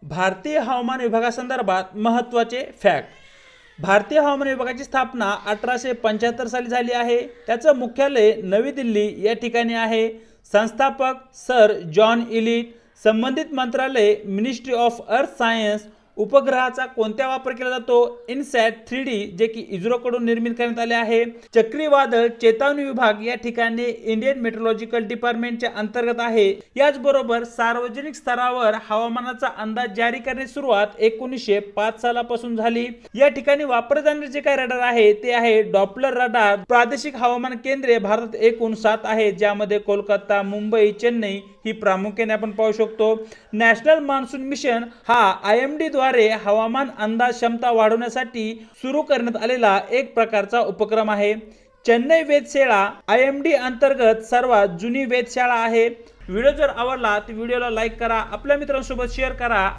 भारतीय हवामान विभागासंदर्भात महत्त्वाचे फॅक्ट. भारतीय हवामान विभागाची स्थापना 1875 साली झाली आहे. त्याचं मुख्यालय नवी दिल्ली या ठिकाणी आहे. संस्थापक सर जॉन इलिट. संबंधित मंत्रालय मिनिस्ट्री ऑफ अर्थ सायन्स. उपग्रहाचा कोणत्या वापर केला जातो? इनसॅट 3D, जे की इस्रोकडून निर्मित करण्यात आले आहे. चक्रीवादळ चेतावणी विभाग या ठिकाणी इंडियन मेट्रोलॉजिकल डिपार्टमेंटच्या अंतर्गत आहे. याचबरोबर सार्वजनिक स्तरावर हवामानाचा अंदाज जारी करण्याची सुरुवात 1905 सालापासून झाली. या ठिकाणी वापरले जाणारे जे काही रडार आहे ते आहे डॉपलर रडार. प्रादेशिक हवामान केंद्रे भारतात एकूण 7 आहेत, ज्यामध्ये कोलकाता, मुंबई, चेन्नई ही प्रामुख्याने आपण पाहू शकतो. नॅशनल मान्सून मिशन हा IMD द्वारे हवामान अंदाज क्षमता वाढवण्यासाठी सुरू करण्यात आलेला एक प्रकारचा उपक्रम आहे. चेन्नई वेधशाळा IMD अंतर्गत सर्वात जुनी वेधशाळा आहे. व्हिडिओ जर आवडला तर व्हिडिओला लाईक करा, आपल्या मित्रांसोबत शेअर करा.